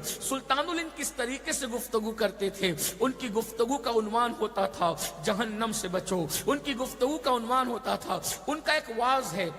سلطان الہند کس طریقے سے گفتگو کرتے تھے؟ ان کی گفتگو کا عنوان ہوتا تھا جہنم سے بچو. ان کی گفتگو کا عنوان ہوتا تھا، ان کا ایک واعظ ہے،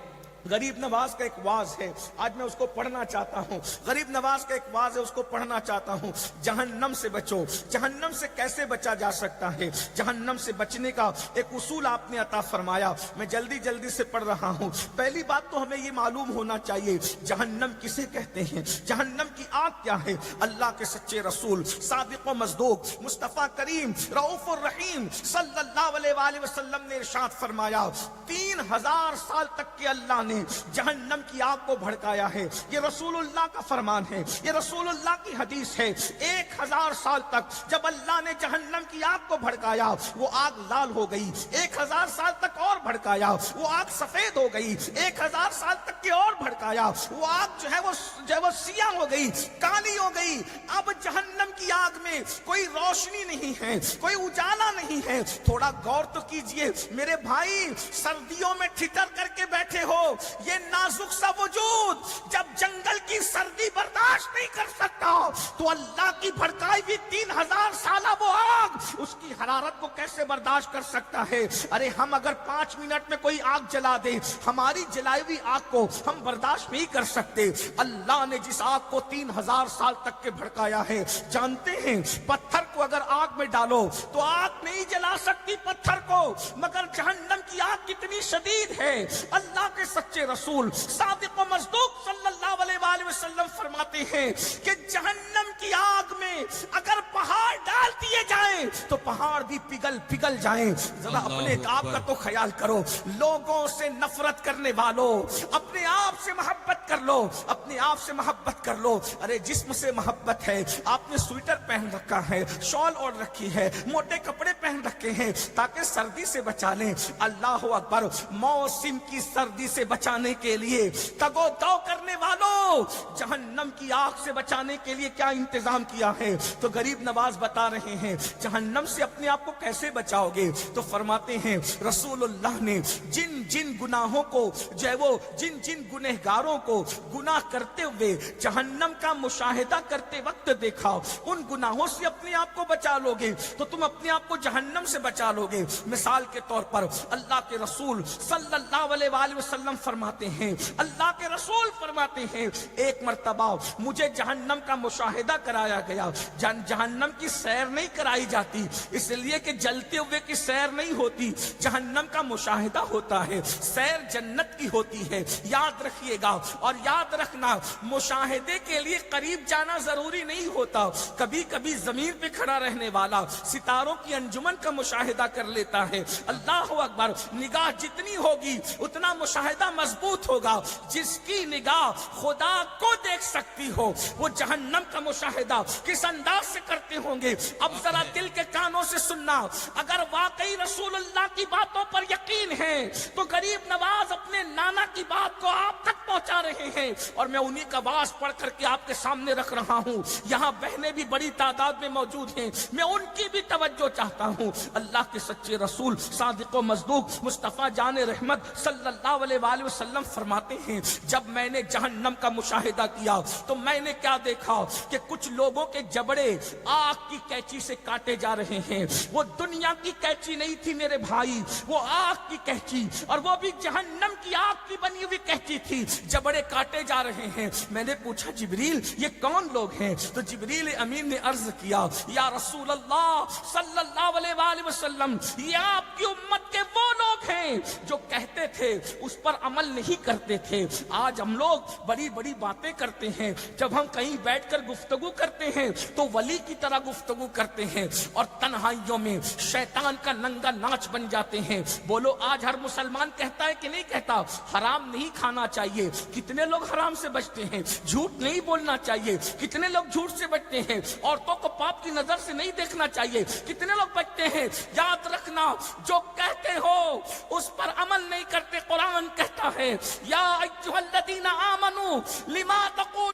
غریب نواز کا ایک واعظ ہے، آج میں اس کو پڑھنا چاہتا ہوں. غریب نواز کا ایک واعظ ہے، اس کو پڑھنا چاہتا ہوں. جہنم سے بچو. جہنم سے کیسے بچا جا سکتا ہے؟ جہنم سے بچنے کا ایک اصول آپ نے عطا فرمایا. میں جلدی سے پڑھ رہا ہوں. پہلی بات تو ہمیں یہ معلوم ہونا چاہیے جہنم کسے کہتے ہیں، جہنم کی آگ کیا ہے. اللہ کے سچے رسول صادق و مصدوق مصطفیٰ کریم رؤوف الرحیم صلی اللہ علیہ وآلہ وسلم نے ارشاد فرمایا 3000 سال تک کے اللہ نے جہنم کی آگ کو بھڑکایا ہے. یہ رسول اللہ کا فرمان ہے، یہ رسول اللہ کی حدیث ہے. 1000 سال تک جب اللہ نے جہنم کی آگ کو بھڑکایا وہ آگ لال ہو گئی. 1000 سال تک اور بھڑکایا وہ آگ سفید ہو گئی. 1000 سال تک کی اور بھڑکایا وہ آگ جو ہے وہ سیاہ ہو گئی، کالی ہو گئی. اب جہنم کی آگ میں کوئی روشنی نہیں ہے، کوئی اجالا نہیں ہے. تھوڑا غور تو کیجئے میرے بھائی، سردیوں میں ٹھٹر کر کے بیٹھے ہو، یہ نازک سا وجود جب جنگل کی سردی برداشت نہیں کر سکتا تو اللہ کی بھڑکائی بھی 3000 سالہ وہ آگ اس کی حرارت کو کیسے برداشت کر سکتا ہے؟ ارے ہم اگر 5 منٹ میں کوئی آگ جلا دے، ہماری جلائی ہوئی آگ کو ہم برداشت نہیں کر سکتے. اللہ نے جس آگ کو 3000 سال تک کے بھڑکایا ہے، جانتے ہیں پتھر کو اگر آگ میں ڈالو تو آگ نہیں جلا سکتی پتھر کو، مگر جہنم کی آگ کتنی شدید ہے. اللہ کے سچے رسول صادق و مصدوق صلی اللہ علیہ وآلہ وسلم فرماتے ہیں کہ جہنم کی آگ میں اگر پہاڑ ڈال دیے جائیں تو پہاڑ بھی پگھل جائیں. ذرا اپنے آپ کا تو خیال کرو. لوگوں سے نفرت کرنے والوں، اپنے آپ سے محبت کر لو، اپنے آپ سے محبت کر لو. ارے جسم سے محبت ہے، آپ نے سویٹر پہن رکھا ہے، شال اوڑھ رکھی ہے، موٹے کپڑے پہن رکھے ہیں تاکہ سردی سے بچا لیں. اللہ اکبر. موسم کی سردی سے بچانے کے لیے تگو دو کرنے والوں، جہنم کی آگ سے بچانے کے لیے کیا انتظام کیا ہے؟ تو غریب نواز بتا رہے ہیں جہنم سے اپنے آپ کو کیسے بچاؤ گے؟ تو فرماتے ہیں رسول اللہ نے جن گناہوں کو جو ہے وہ جن گنہگاروں کو گناہ کرتے ہوئے جہنم کا مشاہدہ کرتے وقت دیکھا، ان گناہوں سے اپنے آپ کو بچا لو گے تو تم اپنے آپ کو جہنم سے بچا لو گے. مثال کے طور پر اللہ کے رسول صلی اللہ علیہ وآلہ وسلم فرماتے ہیں، اللہ کے رسول فرماتے ہیں ایک مرتبہ مجھے جہنم کا مشاہدہ کرایا گیا. جہنم کی سیر نہیں کرائی جاتی، اس لیے کہ جلتے ہوئے کی سیر نہیں ہوتی، جہنم کا مشاہدہ ہوتا ہے. سیر جنت کی ہوتی ہے، یاد رکھیے گا. اور یاد رکھنا مشاہدے کے لیے قریب جانا ضروری نہیں ہوتا. کبھی کبھی زمین پہ کھڑا رہنے والا ستاروں کی انجمن کا مشاہدہ کر لیتا ہے. اللہ اکبر. نگاہ جتنی ہوگی اتنا مشاہدہ مضبوط ہوگا. جس کی نگاہ خدا کو دیکھ سکتی ہو وہ جہنم کا مشاہدہ کس انداز سے کرتے ہوں گے؟ اب ذرا دل کے کانوں سے سننا. اگر واقعی رسول اللہ کی باتوں پر یقین ہے تو غریب نواز اپنے نانا کی بات کو آپ تک پہنچا رہے ہیں اور میں انہی کا باز پڑھ کر کے آپ کے سامنے رکھ رہا ہوں. یہاں بہنیں بھی بڑی تعداد میں موجود ہیں، میں ان کی بھی توجہ چاہتا ہوں. اللہ کے سچے رسول صادق و مصدوق مصطفیٰ جان رحمت صلی اللہ علیہ وآلہ وسلم فرماتے ہیں جب میں نے جہنم کا مشاہدہ کیا تو میں نے کیا دیکھا کہ کچھ لوگوں کے جبڑے آگ کی کینچی سے کاٹے جا رہے ہیں. وہ دنیا کی کینچی نہیں تھی میرے بھائی، وہ آگ کی کینچی، اور وہ بھی جہنم کی آگ کی بنی ہوئی کینچی تھی. جبڑے کاٹے جا رہے ہیں. میں نے پوچھا جبریل یہ کون لوگ ہیں؟ تو جبریل امین نے عرض کیا یا رسول اللہ صلی اللہ علیہ وآلہ وسلم یہ آپ کی امت کے وہ لوگ ہیں جو کہتے تھے اس پر عمل نہیں کرتے تھے. آج ہم لوگ بڑی بڑی باتیں کرتے ہیں، جب ہم کہیں بیٹھ کر گفتگو کرتے ہیں تو ولی کی طرح گفتگو کرتے ہیں اور تنہائیوں میں شیطان کا ننگا ناچ بن جاتے ہیں. بولو آج ہر مسلمان کہتا ہے کہ نہیں کہتا حرام نہیں کھانا چاہیے؟ کتنے لوگ حرام سے بچتے ہیں؟ جھوٹ نہیں بولنا چاہیے، کتنے لوگ جھوٹ سے بچتے ہیں؟ عورتوں کو پاپ کی نظر سے نہیں دیکھنا چاہیے، کتنے لوگ بچتے ہیں؟ یاد رکھنا جو کہتے ہو اس پر عمل نہیں کرتے. قرآن کہتا ہے یا ایھا الذین آمنوا لما تقول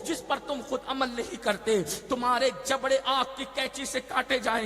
جس پر تم خود عمل نہیں کرتے. تمہارے جبڑے آگ کی کینچی سے کاٹے جائیں